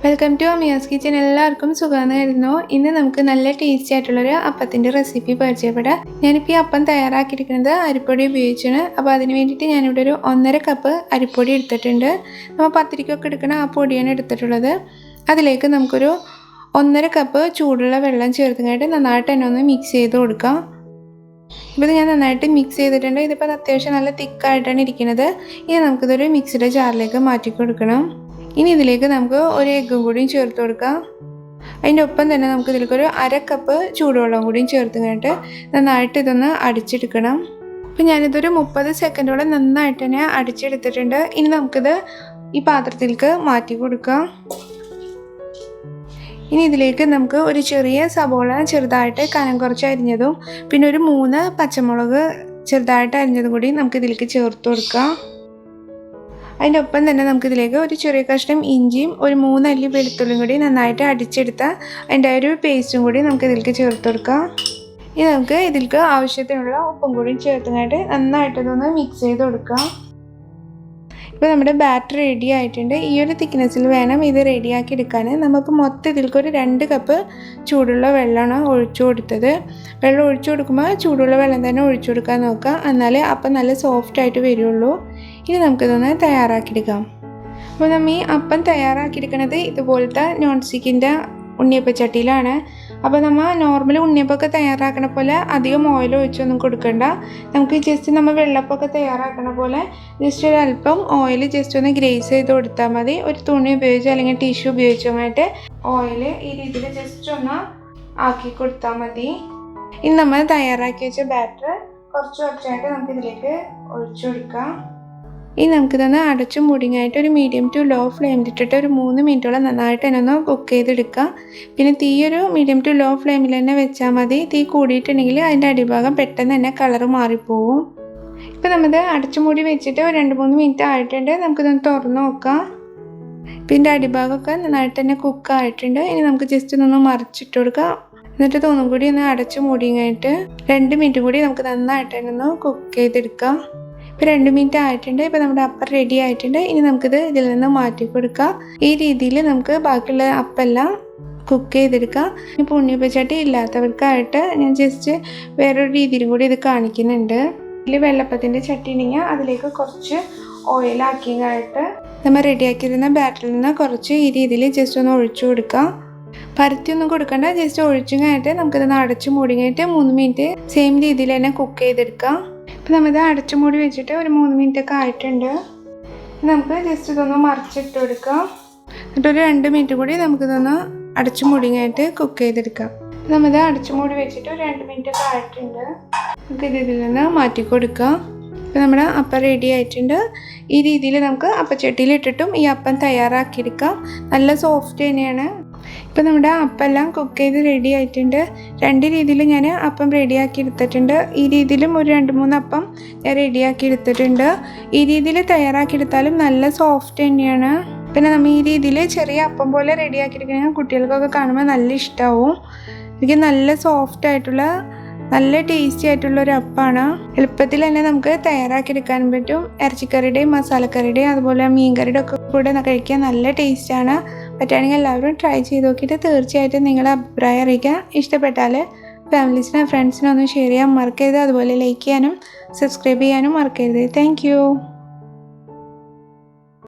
Welcome to Amiyas kitchen. എല്ലാവർക്കും സുഖമായിരുന്നു. ഇന്ന് നമുക്ക് നല്ല ടേസ്റ്റി ആയിട്ടുള്ളൊരു അപ്പത്തിൻ്റെ റെസിപ്പി പരിചയപ്പെടാം. ഞാനിപ്പോൾ ഈ അപ്പം തയ്യാറാക്കിയിരിക്കുന്നത് അരിപ്പൊടി ഉപയോഗിച്ചാണ്. അപ്പോൾ അതിന് വേണ്ടിയിട്ട് ഞാനിവിടെ ഒരു 1.5 കപ്പ് അരിപ്പൊടി എടുത്തിട്ടുണ്ട്. നമ്മൾ പത്തിരിക്കൊക്കെ എടുക്കുന്ന ആ പൊടിയാണ് എടുത്തിട്ടുള്ളത്. അതിലേക്ക് നമുക്കൊരു 1.5 കപ്പ് ചൂടുള്ള വെള്ളം ചേർത്തുകൊണ്ട് നന്നായിട്ട് തന്നെ ഒന്ന് മിക്സ് ചെയ്ത് കൊടുക്കാം. ഇപ്പോൾ ഞാൻ നന്നായിട്ട് മിക്സ് ചെയ്തിട്ടുണ്ട്. ഇതിപ്പോൾ അത്യാവശ്യം നല്ല തിക്കായിട്ടാണ് ഇരിക്കുന്നത്. ഇനി നമുക്കിതൊരു മിക്സിയുടെ ജാറിലേക്ക് മാറ്റി കൊടുക്കണം. ഇനി ഇതിലേക്ക് നമുക്ക് ഒരു എഗ്ഗും കൂടിയും ചേർത്ത് കൊടുക്കാം. അതിൻ്റെ ഒപ്പം തന്നെ നമുക്ക് ഇതിലേക്ക് ഒരു 1/2 കപ്പ് ചൂടുവെള്ളം കൂടിയും ചേർത്ത് കഴിഞ്ഞിട്ട് നന്നായിട്ട് ഇതൊന്ന് അടിച്ചെടുക്കണം. അപ്പോൾ ഞാനിതൊരു 30 സെക്കൻഡോളം നന്നായിട്ട് തന്നെ അടിച്ചെടുത്തിട്ടുണ്ട്. ഇനി നമുക്കിത് ഈ പാത്രത്തിലേക്ക് മാറ്റി കൊടുക്കാം. ഇനി ഇതിലേക്ക് നമുക്ക് ഒരു ചെറിയ സബോള ചെറുതായിട്ട് കനം കുറച്ച് അരിഞ്ഞതും പിന്നെ ഒരു 3 പച്ചമുളക് ചെറുതായിട്ട് അരിഞ്ഞതും കൂടി നമുക്ക് ഇതിലേക്ക് ചേർത്ത് കൊടുക്കാം. അതിൻ്റെ ഒപ്പം തന്നെ നമുക്കിതിലേക്ക് ഒരു ചെറിയ കഷ്ണം ഇഞ്ചിയും ഒരു 3 അല്ലി വെളുത്തുള്ളിയും കൂടി നന്നായിട്ട് അടിച്ചെടുത്ത അതിൻ്റെ ഒരു പേസ്റ്റും കൂടി നമുക്ക് ഇതിലേക്ക് ചേർത്ത് കൊടുക്കാം. ഇനി നമുക്ക് ഇതിലേക്ക് ആവശ്യത്തിനുള്ള ഉപ്പും കൂടി ചേർത്തുകൊണ്ട് നന്നായിട്ടതൊന്ന് മിക്സ് ചെയ്ത് കൊടുക്കാം. ഇപ്പോൾ നമ്മുടെ ബാറ്റർ റെഡി ആയിട്ടുണ്ട്. ഈ ഒരു തിക്നെസ്സിൽ വേണം ഇത് റെഡിയാക്കി എടുക്കാൻ. നമുക്ക് മൊത്തം ഇതിലേക്ക് ഒരു 2 കപ്പ് ചൂടുള്ള വെള്ളമാണ് ഒഴിച്ചു കൊടുത്തത്. വെള്ളം ഒഴിച്ചു കൊടുക്കുമ്പോൾ ചൂടുള്ള വെള്ളം തന്നെ ഒഴിച്ചു കൊടുക്കാൻ നോക്കുക, എന്നാലേ അപ്പം നല്ല സോഫ്റ്റായിട്ട് വരുള്ളൂ. ഇനി നമുക്കിതൊന്ന് തയ്യാറാക്കിയെടുക്കാം. അപ്പോൾ നമ്മൾ ഈ അപ്പം തയ്യാറാക്കിയെടുക്കുന്നത് ഇതുപോലത്തെ നോൺ സ്റ്റിക്കിൻ്റെ ഉണ്ണിയപ്പച്ചട്ടിയിലാണ്. അപ്പോൾ നമ്മൾ നോർമൽ ഉണ്ണിയപ്പമൊക്കെ തയ്യാറാക്കണ പോലെ അധികം ഓയിൽ ഒഴിച്ചൊന്നും കൊടുക്കണ്ട. നമുക്ക് ജസ്റ്റ് നമ്മൾ വെള്ളപ്പൊക്കെ തയ്യാറാക്കണ പോലെ ജസ്റ്റ് ഒരു അല്പം ഓയിൽ ജസ്റ്റ് ഒന്ന് ഗ്രേസ് ചെയ്ത് കൊടുത്താൽ മതി. ഒരു തുണി ഉപയോഗിച്ചോ അല്ലെങ്കിൽ ടിഷ്യൂ ഉപയോഗിച്ചുമായിട്ട് ഓയിൽ ഈ രീതിയിൽ ജസ്റ്റ് ഒന്ന് ആക്കി കൊടുത്താൽ മതി. ഇനി നമ്മൾ തയ്യാറാക്കി വെച്ച ബാറ്റർ കുറച്ചായിട്ട് നമുക്കിതിലേക്ക് ഒഴിച്ചു കൊടുക്കാം. ഇനി നമുക്കിതൊന്ന് അടച്ചു മൂടിങ്ങായിട്ട് ഒരു മീഡിയം ടു ലോ ഫ്ലെയിമിലിട്ടിട്ട് ഒരു 3 മിനിറ്റോളം നന്നായിട്ട് തന്നെ ഒന്ന് കുക്ക് ചെയ്തെടുക്കാം. പിന്നെ തീ ഒരു മീഡിയം ടു ലോ ഫ്ലെയിമിൽ തന്നെ വെച്ചാൽ മതി. തീ കൂടിയിട്ടുണ്ടെങ്കിൽ അതിൻ്റെ അടിഭാഗം പെട്ടെന്ന് തന്നെ കളറ് മാറിപ്പോവും. ഇപ്പോൾ നമ്മത് അടച്ചു മൂടി വെച്ചിട്ട് ഒരു 2-3 മിനിറ്റ് ആയിട്ടുണ്ട്. നമുക്കിതൊന്ന് തുറന്ന് നോക്കാം. ഇതിൻ്റെ അടിഭാഗമൊക്കെ നന്നായിട്ട് തന്നെ കുക്കായിട്ടുണ്ട്. ഇനി നമുക്ക് ജസ്റ്റ് ഒന്ന് മറിച്ചിട്ട് കൊടുക്കാം. എന്നിട്ട് ഒന്നും കൂടി ഒന്ന് അടച്ചു മൂടിങ്ങായിട്ട് 2 മിനിറ്റ് കൂടി നമുക്ക് നന്നായിട്ട് തന്നെ ഒന്ന് കുക്ക് ചെയ്തെടുക്കാം. ഇപ്പോൾ 2 മിനിറ്റ് ആയിട്ടുണ്ട്. ഇപ്പോൾ നമ്മുടെ അപ്പം റെഡി ആയിട്ടുണ്ട്. ഇനി നമുക്കിത് ഇതിൽ നിന്ന് മാറ്റി കൊടുക്കാം. ഈ രീതിയിൽ നമുക്ക് ബാക്കിയുള്ള അപ്പെല്ലാം കുക്ക് ചെയ്തെടുക്കാം. ഇപ്പോൾ ഉണ്ണിയപ്പച്ചട്ടി ഇല്ലാത്തവർക്കായിട്ട് ഞാൻ ജസ്റ്റ് വേറൊരു രീതിയിലും കൂടി ഇത് കാണിക്കുന്നുണ്ട്. ഇതിൽ വെള്ളപ്പത്തിൻ്റെ ചട്ടി ഉണ്ടെങ്കിൽ അതിലേക്ക് കുറച്ച് ഓയിലാക്കിയായിട്ട് നമ്മൾ റെഡിയാക്കിയിരുന്ന ബാറ്ററിൽ നിന്ന് കുറച്ച് ഈ രീതിയിൽ ജസ്റ്റ് ഒന്ന് ഒഴിച്ചു കൊടുക്കാം. പരത്തിയൊന്നും കൊടുക്കണ്ട, ജസ്റ്റ് ഒഴിച്ചു കഴിഞ്ഞിട്ട് നമുക്കിതൊന്ന് അടച്ചു മൂടി കഴിഞ്ഞിട്ട് 3 മിനിറ്റ് സെയിം രീതിയിൽ തന്നെ കുക്ക് ചെയ്തെടുക്കാം. ഇപ്പോൾ നമ്മളിത് അടച്ചു മൂടി വെച്ചിട്ട് ഒരു 3 മിനിറ്റൊക്കെ ആയിട്ടുണ്ട്. നമുക്ക് ജസ്റ്റ് ഇതൊന്ന് മറിച്ചിട്ട് കൊടുക്കാം. എന്നിട്ടൊരു 2 മിനിറ്റ് കൂടി നമുക്കിതൊന്ന് അടച്ചു മൂടിങ്ങായിട്ട് കുക്ക് ചെയ്തെടുക്കാം. നമ്മളിത് അടച്ചു മൂടി വെച്ചിട്ട് ഒരു 2 മിനിറ്റൊക്കെ ആയിട്ടുണ്ട്. നമുക്ക് ഇതിൽ നിന്ന് മാറ്റി കൊടുക്കാം. ഇപ്പോൾ നമ്മുടെ അപ്പം റെഡി ആയിട്ടുണ്ട്. ഈ രീതിയിൽ നമുക്ക് അപ്പച്ചട്ടിയിൽ ഇട്ടിട്ടും ഈ അപ്പം തയ്യാറാക്കിയെടുക്കാം. നല്ല സോഫ്റ്റ് തന്നെയാണ്. ഇപ്പോൾ നമ്മുടെ അപ്പം എല്ലാം കുക്ക് ചെയ്ത് റെഡി ആയിട്ടുണ്ട്. 2 രീതിയിൽ ഞാൻ അപ്പം റെഡിയാക്കി എടുത്തിട്ടുണ്ട്. ഈ രീതിയിലും ഒരു 2-3 അപ്പം ഞാൻ റെഡിയാക്കി എടുത്തിട്ടുണ്ട്. ഈ രീതിയിൽ തയ്യാറാക്കിയെടുത്താലും നല്ല സോഫ്റ്റ് തന്നെയാണ്. പിന്നെ നമ്മൾ ഈ രീതിയിൽ ചെറിയ അപ്പം പോലെ റെഡിയാക്കിയെടുക്കണമെങ്കിൽ കുട്ടികൾക്കൊക്കെ കാണുമ്പോൾ നല്ല ഇഷ്ടമാവും. എനിക്ക് നല്ല സോഫ്റ്റ് ആയിട്ടുള്ള നല്ല ടേസ്റ്റി ആയിട്ടുള്ളൊരു അപ്പമാണ്. എളുപ്പത്തിൽ തന്നെ നമുക്ക് തയ്യാറാക്കിയെടുക്കാൻ പറ്റും. ഇറച്ചിക്കറിയുടെയും മസാലക്കറിയുടെയും അതുപോലെ മീൻകറിയുടെ ഒക്കെ കൂടെ കഴിക്കാൻ നല്ല ടേസ്റ്റാണ്. പറ്റുകയാണെങ്കിൽ എല്ലാവരും ട്രൈ ചെയ്ത് നോക്കിയിട്ട് തീർച്ചയായിട്ടും നിങ്ങളുടെ അഭിപ്രായം അറിയിക്കുക. ഇഷ്ടപ്പെട്ടാൽ ഫാമിലീസിനും ഫ്രണ്ട്സിനും ഒന്ന് ഷെയർ ചെയ്യാൻ മറക്കരുത്. അതുപോലെ ലൈക്ക് ചെയ്യാനും സബ്സ്ക്രൈബ് ചെയ്യാനും മറക്കരുത്. താങ്ക്